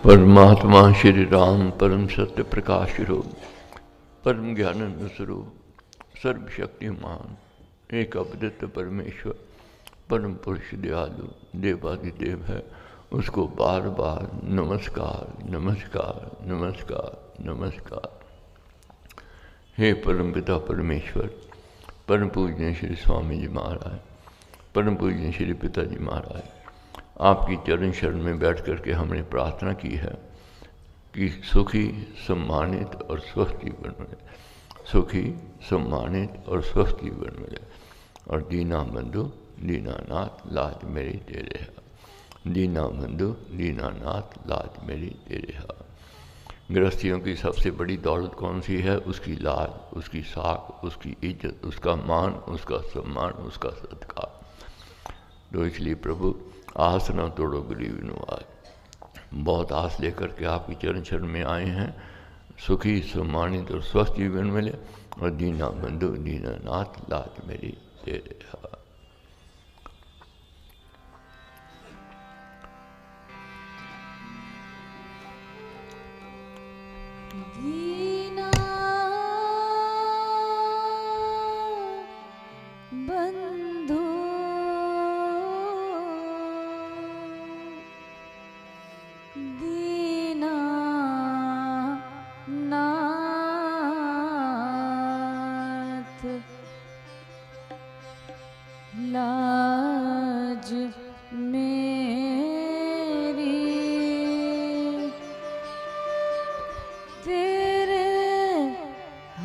परमात्मा श्री राम परम सत्य प्रकाश रूप, परम ज्ञानंद स्वरूप, सर्वशक्तिमान एक अद्वितीय परमेश्वर, परम पुरुष दयालु देवादिदेव है। उसको बार बार नमस्कार नमस्कार नमस्कार नमस्कार। हे परम पिता परमेश्वर, परम पूजनीय श्री स्वामी जी महाराज, परम पूजनीय श्री पिताजी महाराज, आपकी चरण शरण में बैठ कर के हमने प्रार्थना की है कि सुखी सम्मानित और स्वस्थ जीवन मिले, सुखी सम्मानित और स्वस्थ जीवन मिले। और दीना बंधु दीनानाथ लाज मेरी तेरे है, दीना बंधु दीनानाथ लाज मेरी तेरे है। गृहस्थियों की सबसे बड़ी दौलत कौन सी है? उसकी लाज, उसकी साख, उसकी इज्जत, उसका मान, उसका सम्मान, उसका सत्कार। तो इसलिए प्रभु आस न तोड़ो गरीब नवाज, बहुत आस लेकर के आपकी चरण शरण में आए हैं। सुखी सम्मानित और स्वस्थ जीवन मिले और दीना बंधु दीनानाथ लाज मेरी तेरे है। दीना बंधु दीना नाथ लाज मेरी तेरे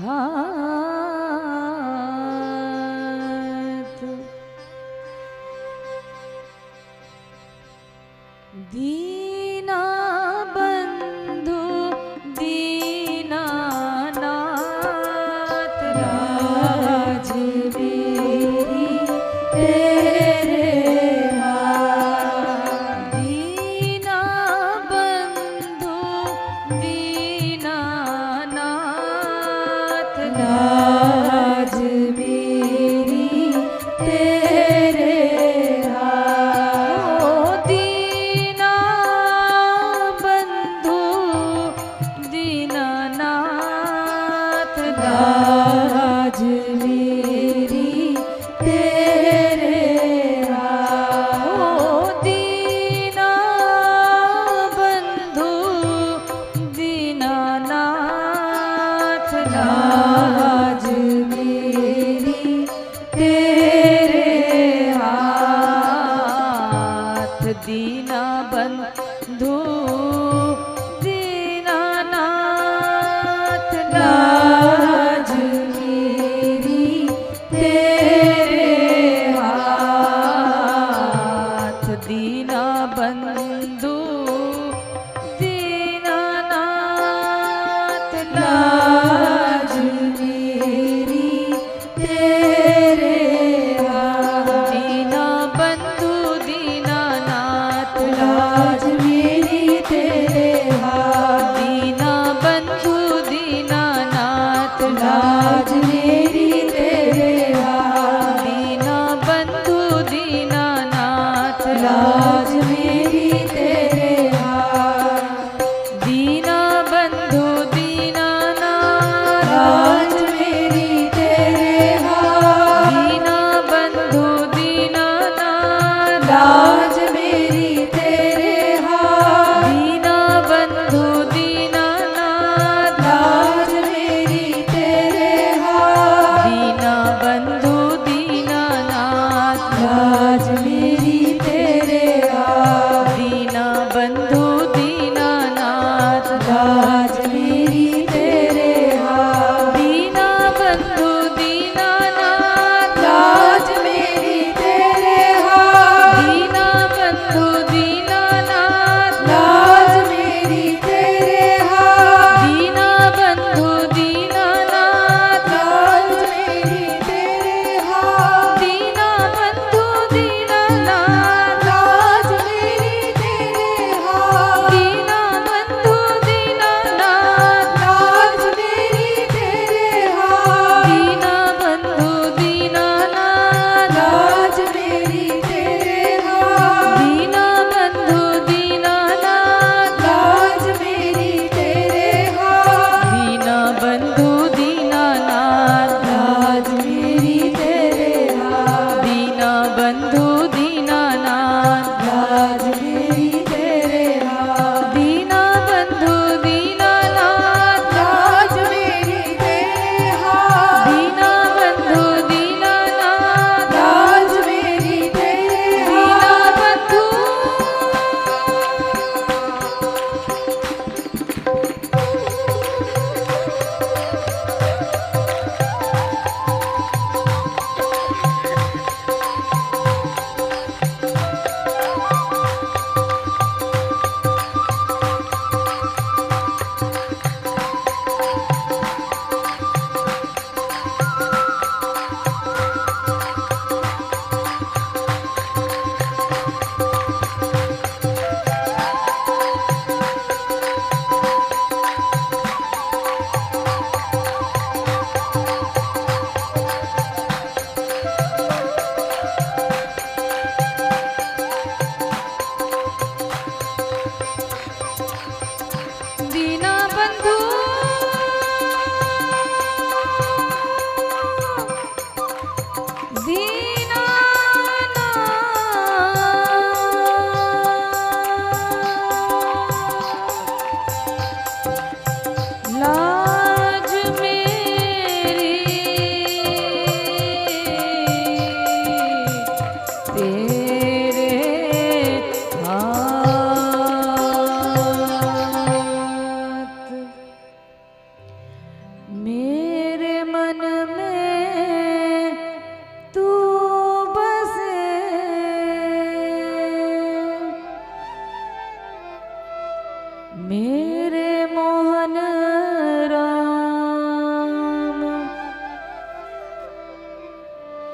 हाथ। दीना बंधु दीनानाथ लाज मेरी तेरे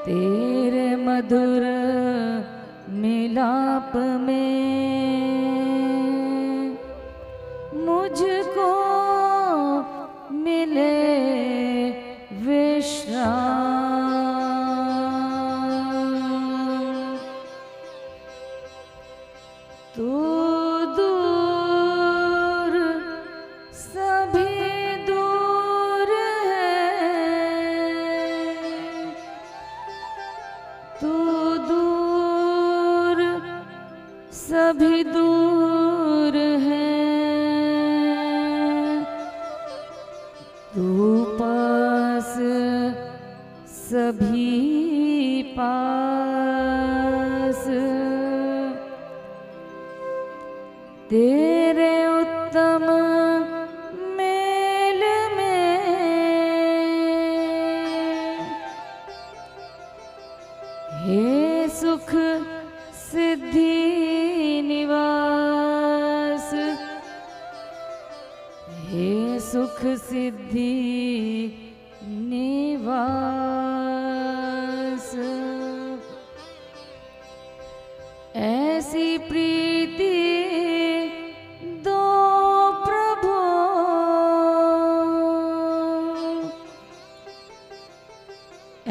तेरे मधुर मिलाप में मुझको मिले विश्राम। तू दूर सभी दूर है, तू दूर सभी दूर है, तू पास सभी पास। तेरे उत्तम मेल में हे सुख सिद्धि निवास, हे सुख सिद्धि निवास। ऐसी प्रीति दो प्रभु,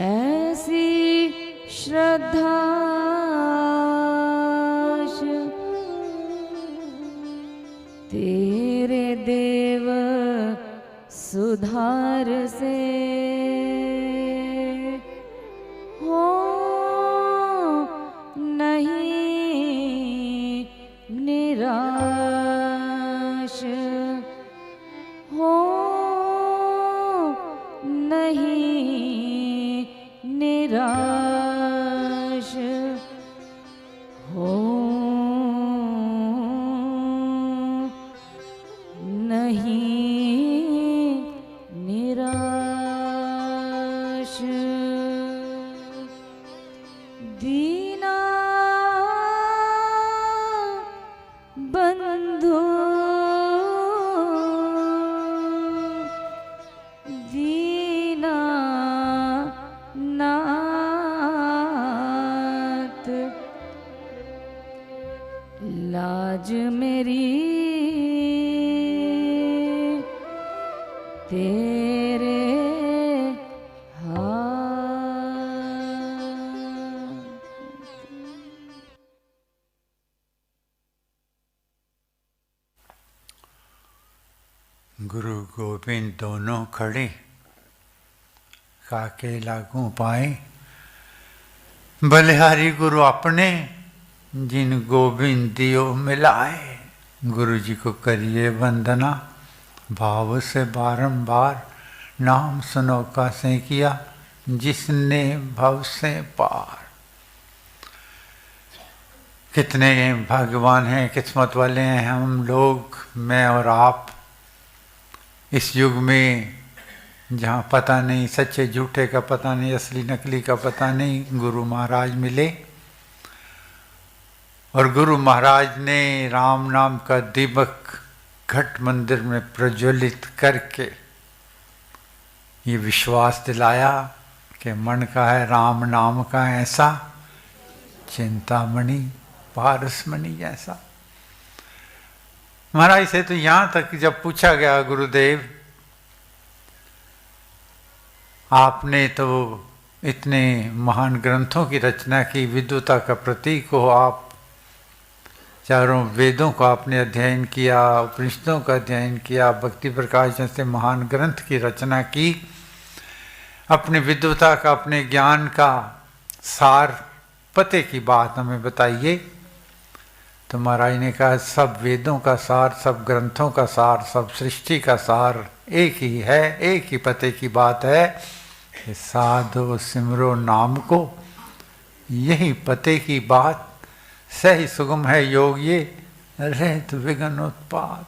ऐसी श्रद्धा तेरे देव सुधार से हो नहीं निराश, हो नहीं निराश, हो नहीं निराश। दीना बंधु दीना नाथ, लाज मेरी तेरे हाथ। गुरु गोविंद दोनों खड़े, काके लागू पाए। बलिहारी गुरु अपने, जिन गोविंद दियो मिलाए। गुरु जी को करिए वंदना, भाव से बारंबार। नाम सुनो का से किया, जिसने भव से पार। कितने भाग्यवान हैं, किस्मत वाले हैं हम लोग, मैं और आप, इस युग में जहाँ पता नहीं सच्चे झूठे का पता नहीं, असली नकली का पता नहीं, गुरु महाराज मिले। और गुरु महाराज ने राम नाम का दीपक घट मंदिर में प्रज्वलित करके ये विश्वास दिलाया कि मन का है राम नाम का ऐसा, चिंतामणि पारसमणि जैसा। महाराज से तो यहाँ तक जब पूछा गया, गुरुदेव आपने तो इतने महान ग्रंथों की रचना की, विद्वता का प्रतीक हो आप, चारों वेदों का आपने अध्ययन किया, उपनिषदों का अध्ययन किया, भक्ति प्रकाश जैसे महान ग्रंथ की रचना की, अपनी विद्वता का, अपने ज्ञान का सार पते की बात हमें बताइए। तो महाराज ने कहा, सब वेदों का सार, सब ग्रंथों का सार, सब सृष्टि का सार एक ही है, एक ही पते की बात है कि साधो सिमरो नाम को, यही पते की बात। सही सुगम है योग ये, रहत विघ्न उत्पाद।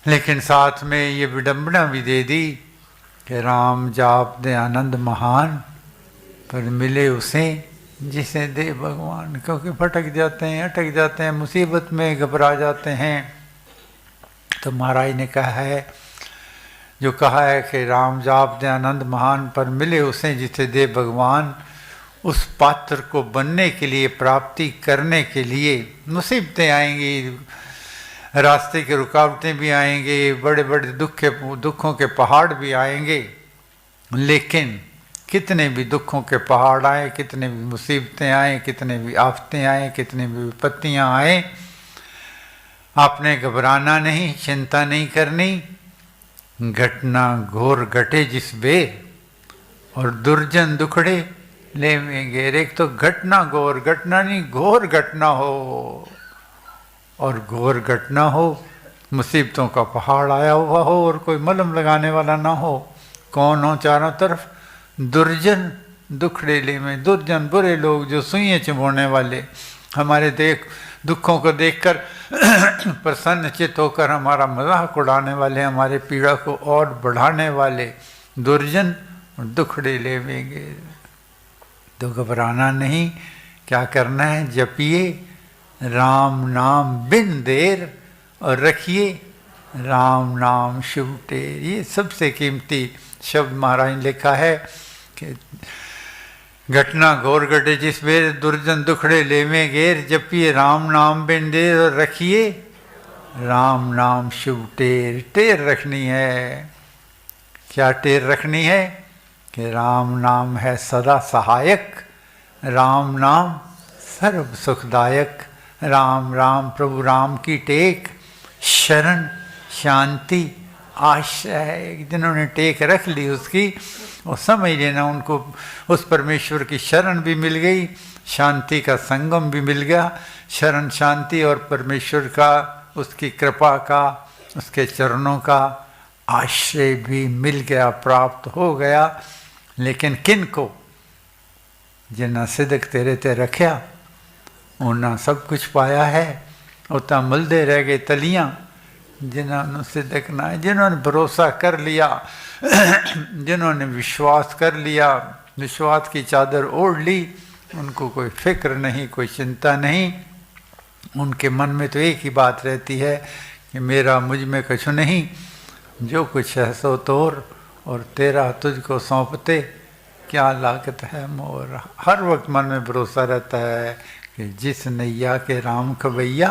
लेकिन साथ में ये विडंबना भी दे दी कि राम जाप दे आनंद महान, पर मिले उसे जिसे दे भगवान। क्योंकि भटक जाते हैं, अटक जाते हैं, मुसीबत में घबरा जाते हैं। तो महाराज ने कहा है, जो कहा है कि राम जाप दे आनंद महान, पर मिले उसे जिसे दे भगवान। उस पात्र को बनने के लिए, प्राप्ति करने के लिए मुसीबतें आएंगी, रास्ते की रुकावटें भी आएंगे, बड़े बड़े दुखों के पहाड़ भी आएंगे। लेकिन कितने भी दुखों के पहाड़ आए, कितने भी मुसीबतें आए, कितने भी आफतें आए, कितनी भी विपत्तियां आए, आपने घबराना नहीं, चिंता नहीं करनी। घटना घोर घटे जिस बेर और दुर्जन दुखड़े लेवेंगे। एक तो घटना घोर, घटना नहीं घोर घटना हो, और घोर घटना हो, मुसीबतों का पहाड़ आया हुआ हो और कोई मलहम लगाने वाला ना हो। कौन हो चारों तरफ? दुर्जन दुखड़े लेवे। दुर्जन बुरे लोग जो सुइयां चिबोने वाले, हमारे दुखों को देखकर प्रसन्न चित्त होकर हमारा मजाक उड़ाने वाले, हमारे पीड़ा को और बढ़ाने वाले दुर्जन दुखड़े लेवेंगे। तो घबराना नहीं, क्या करना है? जपिए राम नाम बिन देर और रखिए राम नाम शुभ टेर। ये सबसे कीमती शब्द महाराज ने लिखा है कि घटना घोर घटे जिस बेर दुर्जन दुखड़े लेवे घेर, जपिए राम नाम बिन देर और रखिए राम नाम शुभ टेर। टेर रखनी है। क्या टेर रखनी है? कि राम नाम है सदा सहायक, राम नाम सर्व सुखदायक। राम राम प्रभु राम की टेक, शरण शांति आश्रय है। जिन्होंने टेक रख ली उसकी, वो समझ लेना उनको उस परमेश्वर की शरण भी मिल गई, शांति का संगम भी मिल गया। शरण शांति और परमेश्वर का, उसकी कृपा का, उसके चरणों का आश्रय भी मिल गया, प्राप्त हो गया। लेकिन किन को? जिन्ना सिदक तेरे ते रखा उन्ना सब कुछ पाया है। उतना मिलते रह गए तलियां। जिन्होंने सिदक ना है, जिन्होंने भरोसा कर लिया, जिन्होंने विश्वास कर लिया, विश्वास की चादर ओढ़ ली, उनको कोई फिक्र नहीं, कोई चिंता नहीं। उनके मन में तो एक ही बात रहती है कि मेरा मुझ में कुछ नहीं, जो कुछ है सो तोर, और तेरा तुझको सौंपते क्या लागत है मोर। हर वक्त मन में भरोसा रहता है कि जिस नैया के राम खबैया,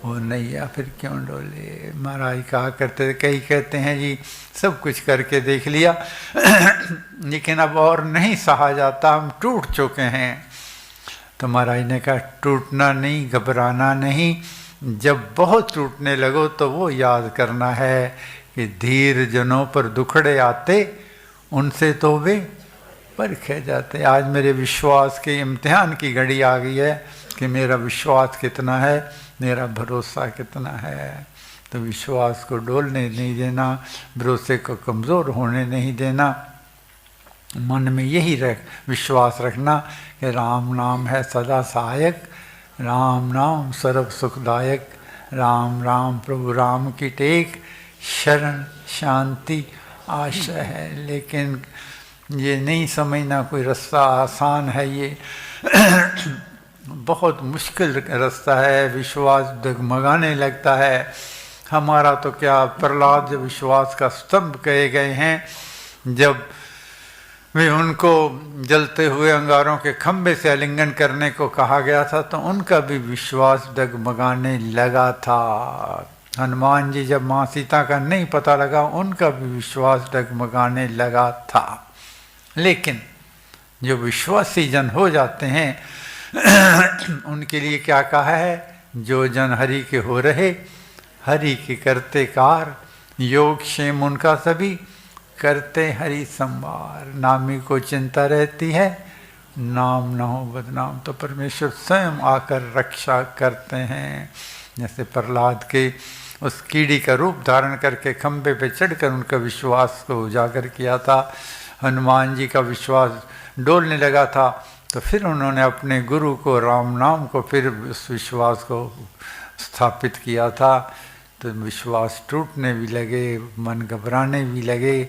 वो नैया फिर क्यों डोले। महाराज कहा करते थे, कई कहते हैं जी सब कुछ करके देख लिया लेकिन अब और नहीं सहा जाता, हम टूट चुके हैं। तो महाराज ने कहा टूटना नहीं, घबराना नहीं। जब बहुत टूटने लगो तो वो याद करना है कि धीर जनों पर दुखड़े आते, उनसे तो वे परखे जाते। आज मेरे विश्वास के इम्तिहान की घड़ी आ गई है कि मेरा विश्वास कितना है, मेरा भरोसा कितना है। तो विश्वास को डोलने नहीं देना, भरोसे को कमज़ोर होने नहीं देना। मन में यही विश्वास रखना कि राम नाम है सदा सहायक, राम नाम सर्व सुखदायक। राम राम प्रभु राम की टेक, शरण शांति आश्रय है। लेकिन ये नहीं समझना कोई रास्ता आसान है, ये बहुत मुश्किल रास्ता है। विश्वास डगमगाने लगता है। हमारा तो क्या, प्रहलाद जब विश्वास का स्तंभ कहे गए हैं, जब वे उनको जलते हुए अंगारों के खंभे से आलिंगन करने को कहा गया था, तो उनका भी विश्वास डगमगाने लगा था। हनुमान जी जब माँ सीता का नहीं पता लगा, उनका भी विश्वास डगमगाने लगा था। लेकिन जो विश्वासी जन हो जाते हैं उनके लिए क्या कहा है? जो जन हरि के हो रहे, हरि के करते कार, योग क्षेम उनका सभी करते हरि संवार। नामी को चिंता रहती है, नाम न हो बदनाम, तो परमेश्वर स्वयं आकर रक्षा करते हैं। जैसे प्रहलाद के उस कीड़ी का रूप धारण करके खंबे पे चढ़कर उनका विश्वास को उजागर किया था। हनुमान जी का विश्वास डोलने लगा था, तो फिर उन्होंने अपने गुरु को, राम नाम को, फिर उस विश्वास को स्थापित किया था। तो विश्वास टूटने भी लगे, मन घबराने भी लगे,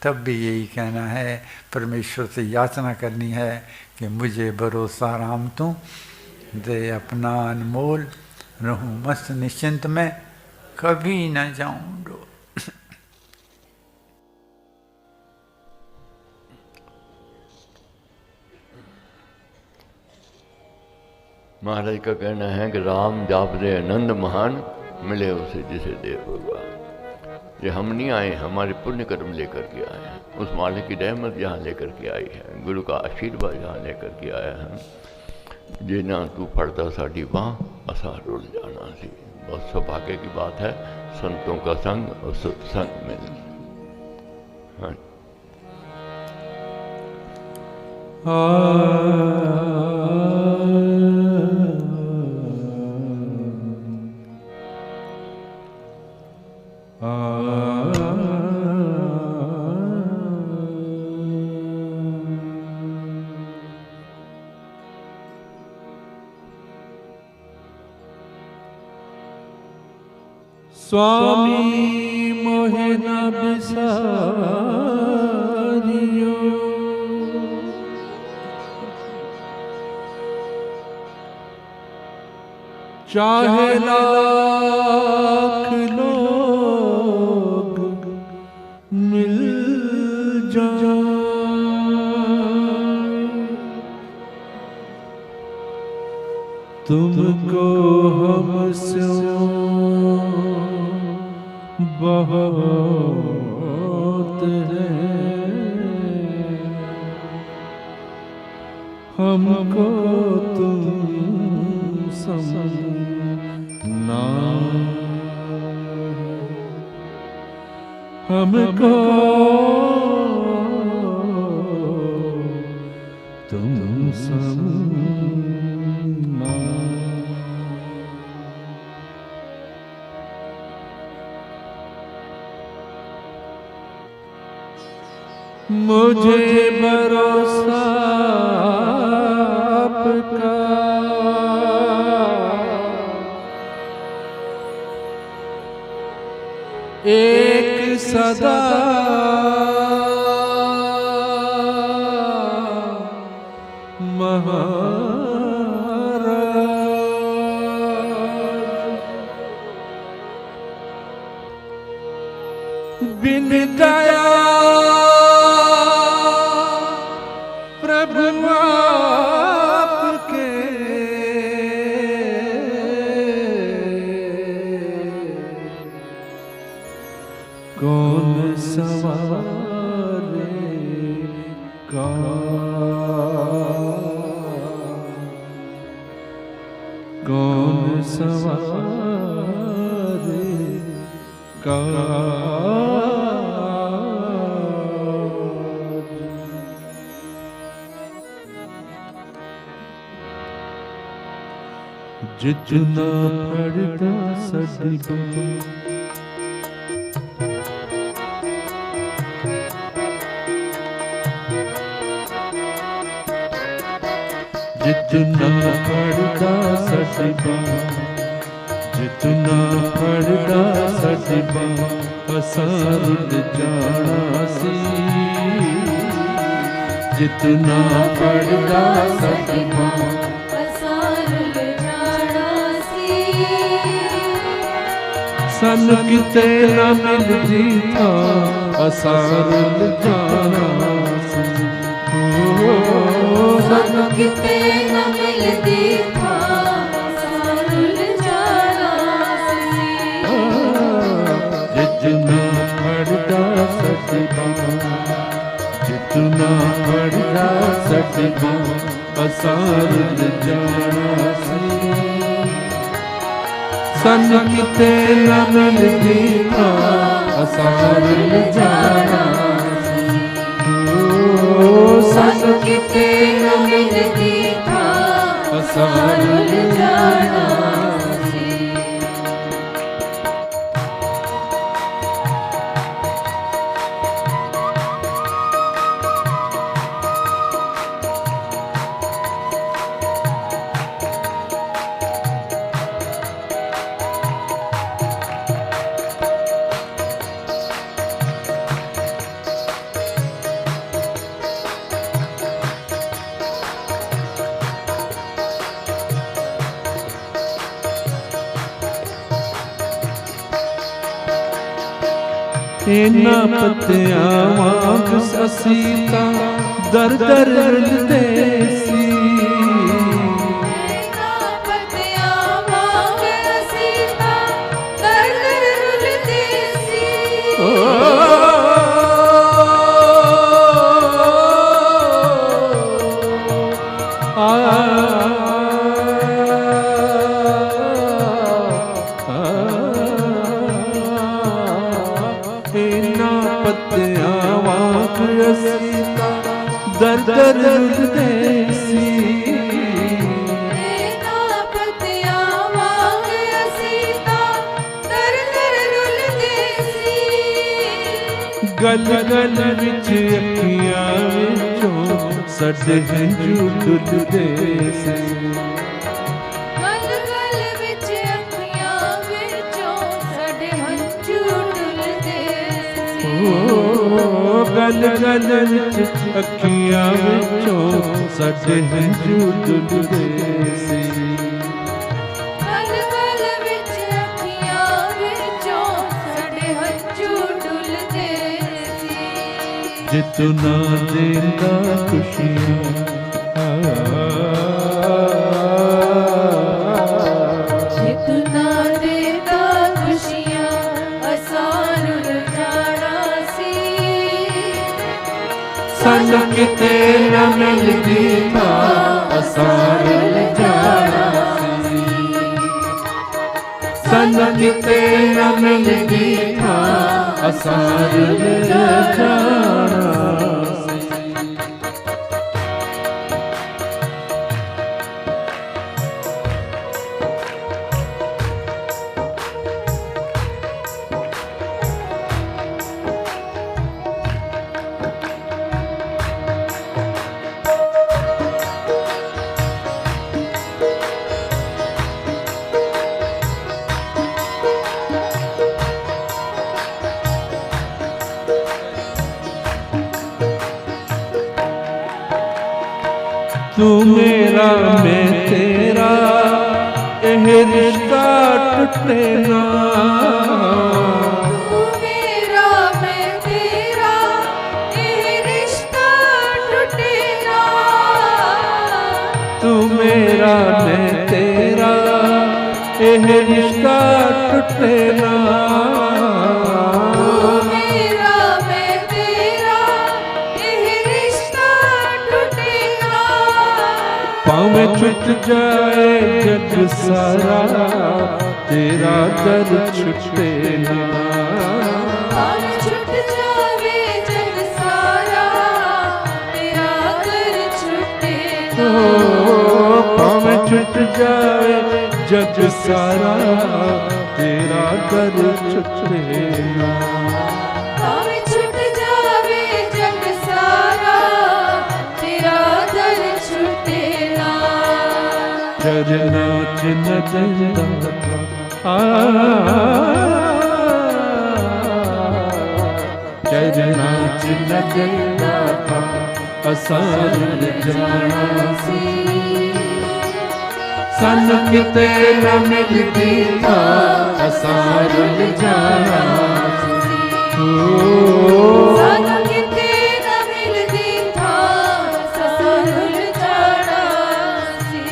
तब भी यही कहना है, परमेश्वर से याचना करनी है कि मुझे भरोसा राम तू दे अपना अनमोल, रहूँ मस्त निश्चिंत में, कभी न जाऊँ डोल। महाराज का कहना है कि राम जाप दे आनंद महान, मिले उसे जिसे दे भगवान। ये हम नहीं आए, हमारे पुण्य कर्म लेकर के आए हैं, उस मालिक की रहमत यहाँ लेकर के आई है, गुरु का आशीर्वाद यहाँ लेकर के आया है। जे ना तू पढ़ता साड़ी बाँ असा रुल जाना सी। बहुत सौभाग्य की बात है संतों का संग और सत्संग में। हाँ स्वामी मोहे न बिसारियो, चाहे लाख लोग मिल जाए, तुमको हमसे बहुत है, हमको तुम समझना, हमको तुम समझना। मुझे भरोसा आपका, एक सदा महाराज, बिन दया प्रभु आपके, कौन सवारेगा, कौन सवारेगा। जितना पढ़ता सदिबा, जितना पढ़ता सदिबा, जितना पढ़ता सदिबा, असारुल जाना सी, जितना पढ़ता सदिबा, सन किते न मिलती था, असारुल जाना सी, सन किते न मिलती था, असारुल जाना सी। जितना पढ़ता सदिबा, जितना पढ़ता सदिबा, असारुल जाना सी, सन किते न मिलती था, असारुल जाना सी, सन किते न मिलती था, असारुल जाना सी। इना पत्तियां वांग ससीता दर दर रुलदे सी, ਦਰ ਦਰ ਰੁਲਦੇ ਸੀ। ਨਾ ਪਤਿਆਂ ਵਾਂਗ ਅਸੀਂ ਤਾਂ ਦਰ ਦਰ ਰੁਲਦੇ ਸੀ। ਗਲ ਗਲ ਵਿੱਚ ਅੱਖੀਆਂ ਵਿੱਚੋਂ ਸਾਡੇ ਹੰਝੂ ਡੁੱਲਦੇ ਸੀ। ਗਲ ਗਲ ਵਿੱਚ ਅੱਖੀਆਂ ਵਿੱਚੋਂ ਸਾਡੇ ਹੰਝੂ ਡੁੱਲਦੇ ਸੀ। ਓ ਗਲ ਗਲ ਵਿੱਚ ਅੱਖੀਆਂ ਵਿੱਚੋਂ ਸਾਡੇ ਹੰਝੂ ਡੁੱਲਦੇ ਸੀ। ਗਲ ਗਲ ਵਿੱਚ ਅੱਖੀਆਂ ਵਿੱਚੋਂ ਸਾਡੇ ਹੰਝੂ ਡੁੱਲਦੇ ਸੀ। ਜੇ ਤੂੰ ਨਾ ਦੇਂਦਾ ਖੁਸ਼ੀਆਂ ਜੇ ਤੂੰ ਨਾ ਦੇਤਾ ਖੁਸ਼ੀਆਂ ਅਸਾਂ ਰੁੱਲ ਜਾਣਾ ਸੀ। ਸਾਨੂੰ ਕਿਤੇ ਨਾ ਮਿਲਦੀ ਥਾਂ ਅਸਾਂ ਰੁੱਲ ਜਾਣਾ ਸੀ। ਸਾਨੂੰ ਕਿਤੇ ਨਾ ਮਿਲਦੀ ਥਾਂ ਅਸਾਂ ਰੁੱਲ ਜਾਣਾ ਸੀ। ਤੂੰ ਮੇਰਾ ਮੈਂ ਤੇਰਾ ਇਹ ਰਿਸ਼ਤਾ ਟੁੱਟੇ ਨਾ। ਤੂੰ ਮੇਰਾ ਮੈਂ ਤੇਰਾ ਇਹ ਰਿਸ਼ਤਾ ਟੁੱਟੇ ਨਾ। ਤੂੰ ਮੇਰਾ ਮੈਂ ਤੇਰਾ ਇਹ ਰਿਸ਼ਤਾ ਟੁੱਟੇ ਨਾ। ਤੂੰ ਮੇਰਾ ਮੈਂ ਤੇਰਾ ਇਹ ਰਿਸ਼ਤਾ ਟੁੱਟੇ ਨਾ। ਭਾਵੇਂ ਛੁੱਟ ਜਾਏ ਜਗ ਸਾਰਾ ਤੇਰਾ ਦਰ ਛੁੱਟੇ ਨਾ। ਭਾਵੇਂ ਛੁੱਟ ਜਾਵੇ ਜਗ ਸਾਰਾ ਤੇਰਾ ਦਰ ਛੁੱਟੇ ਨਾ। ਭਾਵੇਂ ਛੁੱਟ ਜਾਏ ਜਗ ਸਾਰਾ ਤੇਰਾ ਦਰ ਛੁੱਟੇ ਨਾ। ਭਾਵੇਂ ਛੁੱਟ ਜਾਵੇ ਜਗ ਸਾਰਾ ਤੇਰਾ ਦਰ ਛੁੱਟੇ ਨਾ। ਚਰਨਾਂ ਚ ਨਚਦਾ ਚਰਨਾਂ ਚ ਨਚਦਾ ਅਸਾਂ ਰੁੱਲ ਜਾਣਾ ਸੀ। ਸਾਨੂੰ ਕਿਤੇ ਨਾ ਮਿਲਦੀ ਥਾਂ ਅਸਾਂ ਰੁੱਲ ਜਾਣਾ ਸੀ। ਓ ਸਾਨੂੰ ਕਿਤੇ ਨਾ ਮਿਲਦੀ ਥਾਂ ਅਸਾਂ ਰੁੱਲ ਜਾਣਾ ਸੀ।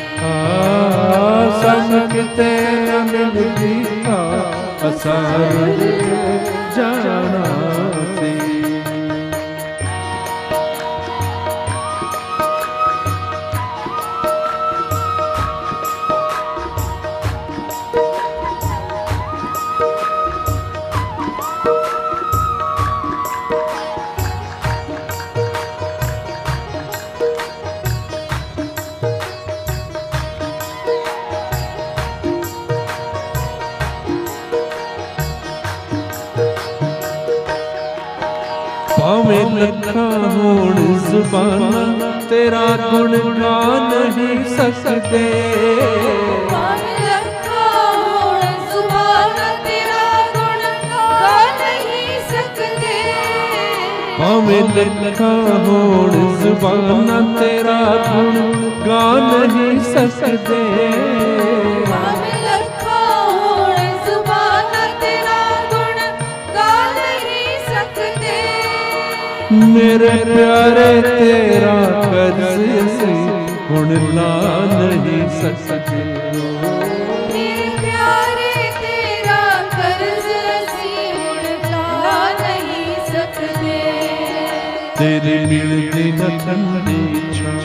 ਸਾਨੂੰ ਕਿਤੇ ਨਾ ਮਿਲਦੀ ਥਾਂ ਅਸਾਂ ਰੁੱਲ ਜਾਣਾ ਸੀ। ਭਾਵੇਂ ਲੱਖਾਂ ਹੋਣ ਜ਼ੁਬਾਨਾਂ ਤੇਰਾ ਗੁਣ ਗਾ ਨਹੀਂ ਸਕਦੇ। ਭਾਵੇਂ ਲੱਖਾਂ ਹੋਣ ਜ਼ੁਬਾਨਾਂ ਤੇਰਾ ਗੁਣ ਗਾ ਨਹੀਂ ਸਕਦੇ। ਭਾਵੇਂ ਲੱਖਾਂ ਹੋਣ ਜ਼ੁਬਾਨਾਂ ਤੇਰਾ ਗੁਣ ਗਾ ਨਹੀਂ ਸਕਦੇ। ਭਾਵੇਂ ਲੱਖਾਂ ਹੋਣ ਜ਼ੁਬਾਨਾਂ ਤੇਰਾ ਗੁਣ ਗਾ ਨਹੀਂ ਸਕਦੇ। ਮੇਰੇ ਪਿਆਰੇ ਤੇਰਾ ਕਰਜ਼ ਅਸੀਂ ਹੁਣ ਲਾ ਨਹੀਂ ਸਕਦੇ। ਮੇਰੇ ਪਿਆਰੇ ਤੇਰਾ ਕਰਜ਼ ਅਸੀਂ ਹੁਣ ਲਾ ਨਹੀਂ ਸਕਦੇ। ਤੇਰੇ ਮਿਲਦੀ ਨਾ ਠੰਡੀ ਛਾਂ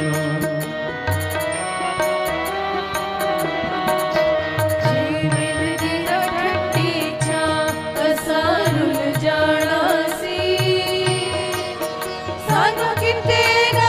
ਜੇ ਮਿਲਦੀ ਨਾ ਠੰਡੀ ਛਾਂ ਅਸਾਂ ਰੁੱਲ ਜਾਣਾ ਸੀ। ਸਾਨੂੰ ਕਿਤੇ ਨਾ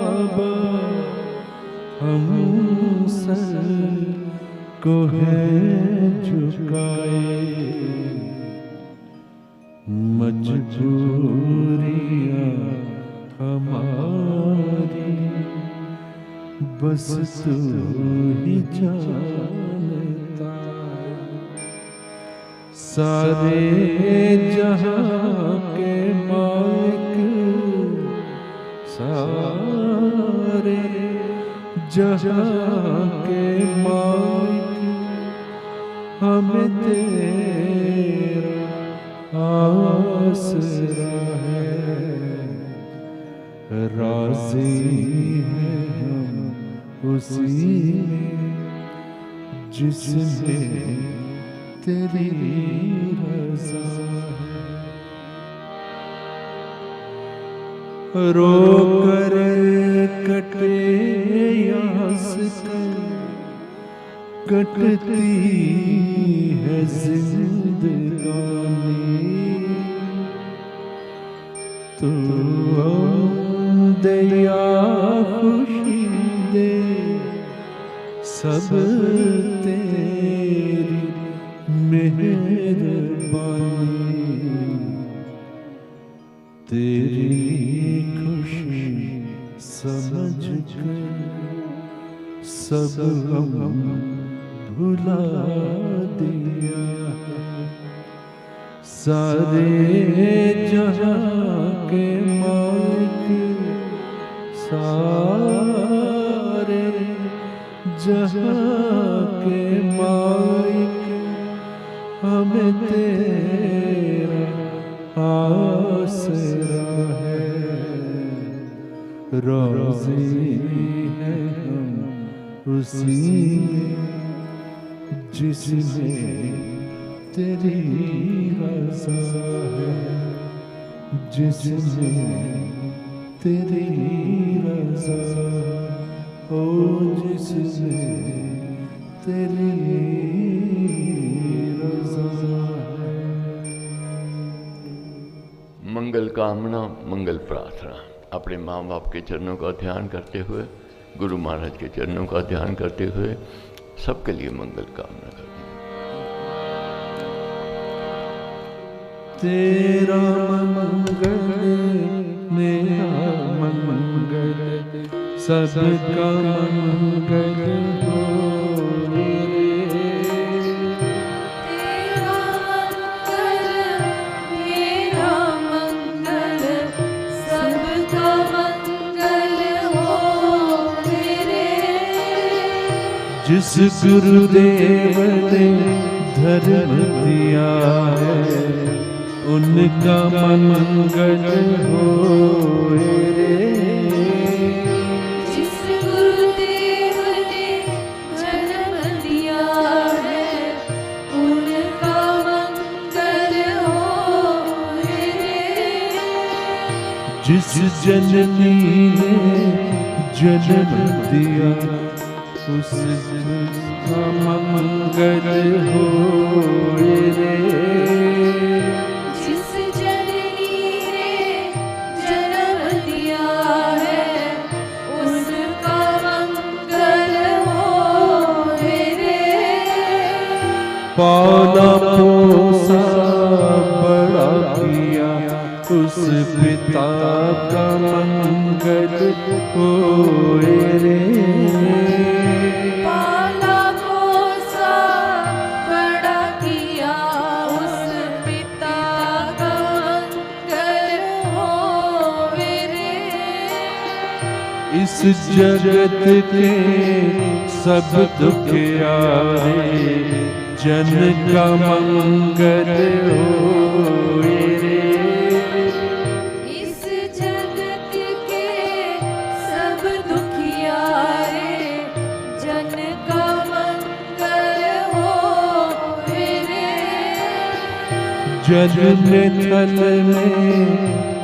हम सर को है झुकाए, मजबूरियां हमारी बस तू ही जानता। सारे जहां के मालिक, सारे जहां के मालिक, हमें तेरा आसरा है। राज़ी हैं हम उसी में जिसमें तेरी रज़ा है। रो कर कटे या हंसकर कटती है जिंदगानी, तू दे या खुशी दे सब तेरी मेहरबानी। तेरी खुशी समझ कर सब गम भुला दिया। सारे जहां के मालिक, सारे जहां के मालिक, हमें तेरा आसरा है। राज़ी हैं हम उसी में जिसमें तेरी रज़ा है, जिसमें तेरी रज़ा, ओ जिसमें तेरी रज़ा है। मंगल कामना, मंगल प्रार्थना। अपने माँ बाप के चरणों का ध्यान करते हुए, गुरु महाराज के चरणों का ध्यान करते हुए सबके लिए मंगल कामना करते हैं। तेरा मंगल मेरा मंगल, सबका मंगल हो रे। तेरा मंगल मेरा मंगल, सबका मंगल हो रे। जिस गुरुदेव ने धर्म दिया है, उनका मंगल हो रे। जिस गुरुदेव ने जन्म दिया है, उनका मंगल हो रे। जिस जननी ने जन्म दिया, उसका मंगल हो रे। जिस जननी ने जन्म दिया है, उसका मंगल हो रे। पाला पोसा बड़ा किया, उस पिता का मंगल हो रे। पाला पोसा बड़ा किया, उस पिता का मंगल हो रे। इस जगत के सब दुखियारे, जन का मंगल हो रे। इस जगत के सब दुखियारे, जन का मंगल हो रे। जल में थल में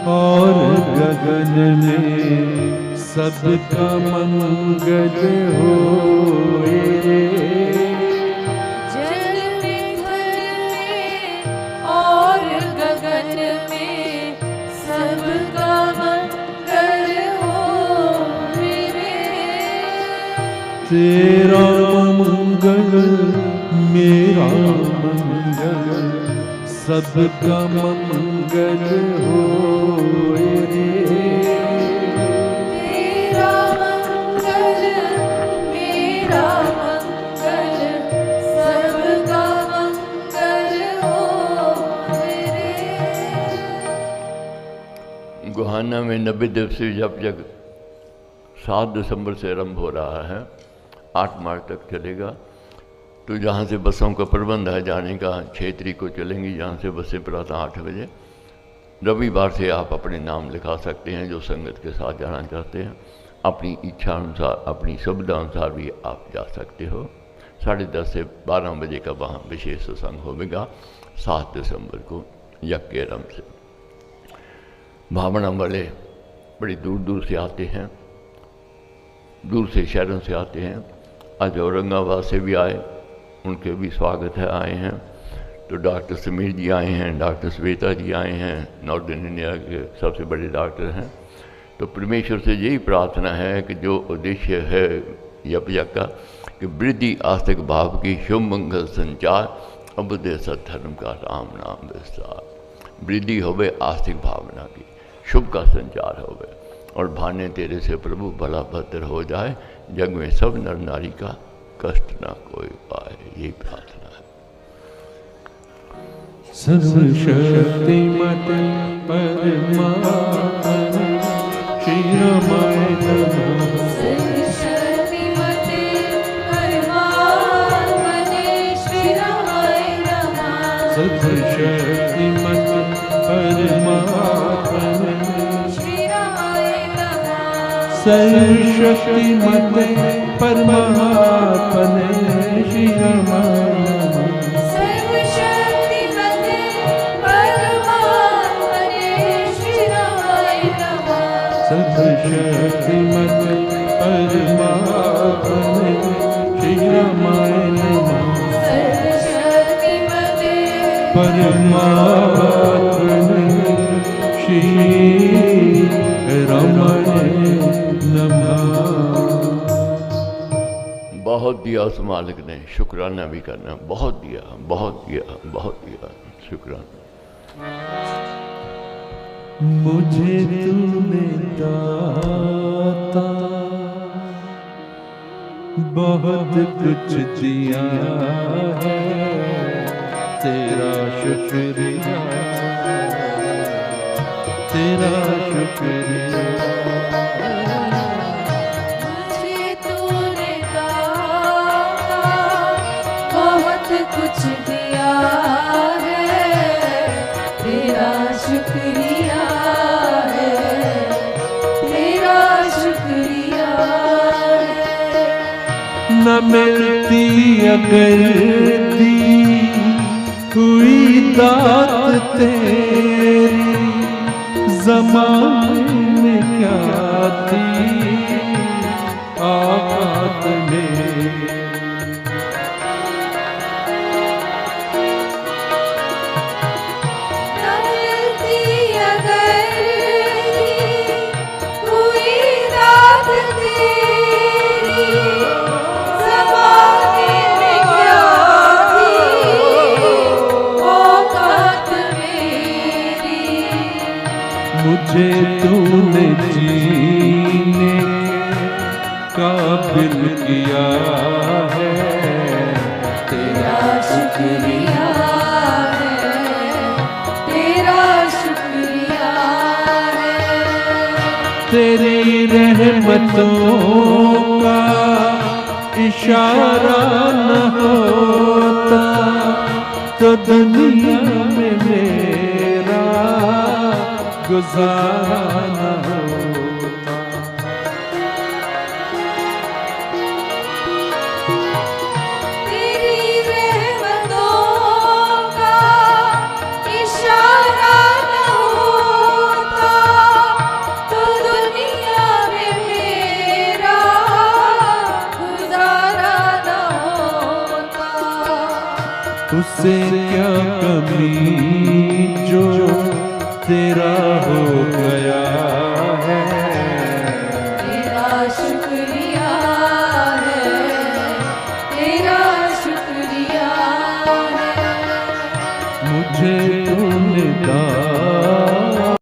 और गगन में, सबका मंगल हो रे। जल में थल में और गगन में, सबका मंगल हो रे। तेरा मंगल मेरा मंगल सबका मंगल होए रे। तेरा मंगल मेरा मंगल सबका मंगल होए रे। गोहाना में 90 दिवसीय जप जग 7 दिसंबर से आरंभ हो रहा है, 8 मार्च तक चलेगा। तो जहाँ से बसों का प्रबंध है जाने का, 6 तारीख को चलेंगी जहाँ से बसें प्रातः 8 बजे। रविवार से आप अपने नाम लिखा सकते हैं जो संगत के साथ जाना चाहते हैं। अपनी इच्छा अनुसार, अपनी सुविधा अनुसार भी आप जा सकते हो। 10:30 से 12 बजे का वहाँ विशेष सत्संग होगा 7 दिसंबर को यज्ञ के आरंभ से। भावना वाले बड़ी दूर दूर से आते हैं, दूर से शहरों से आते हैं। आज औरंगाबाद से भी आए, उनके भी स्वागत है, आए हैं। तो डॉक्टर समीर जी आए हैं, डॉक्टर श्वेता जी आए हैं, नॉर्दर्न इंडिया के सबसे बड़े डॉक्टर हैं। तो परमेश्वर से यही प्रार्थना है कि जो उद्देश्य है यज्ञ का कि वृद्धि आस्तिक भाव की, शुभ मंगल संचार, अबुदय सत्धर्म का राम नाम विस्तार। वृद्धि होवे आस्तिक भावना की, शुभ का संचार होवे और भाने तेरे से प्रभु भला भद्र हो जाए, जग में सब नर नारी का कष्ट ना कोई पाए। यही प्रार्थना है। सर्वशक्तिमत् परमात्मने श्री रामाय नमः। सर्वशक्तिमते परमात्मने श्री रामाय नमः। सर्वशक्तिमत् परमात्मने श्री रामाय नमः। सर्वशक्तिमते परमात्मने श्री रामाय नमः। सर्वशक्तिमते परमात्मने श्री रामाय नमः। सर्वशक्तिमते परमात्मने श्री रामाय नमः। सर्वशक्तिमते परमात्मने श्री रामाय नमः। बहुत दिया उस मालिक ने, शुक्राना भी करना। बहुत दिया, बहुत दिया, बहुत दिया, शुक्राना। मुझे तूने दाता बहुत कुछ दिया है, तेरा शुक्रिया, तेरा शुक्रिया। मुझे तूने दाता बहुत कुछ दिया है, तेरा शुक्रिया है, तेरा शुक्रिया है। न मिलती अगर दी हुई दात तेरी, ज़माने में क्या थी औकात मेरी। न मिलती अगर हुई दात तेरी, ज़माने में क्या थी औकात मेरी। मुझे तूने जीने काबिल किया है, तेरा शुक्रिया है, तेरा शुक्रिया है। तेरी रहमतों का इशारा न होता तो दुनिया में मेरा गुजारा न होता। तेरी रहमतों का इशारा न होता तो दुनिया में मेरा गुजारा न होता। उससे क्या कमी जो तेरा हो गया है, तेरा शुक्रिया है, मुझे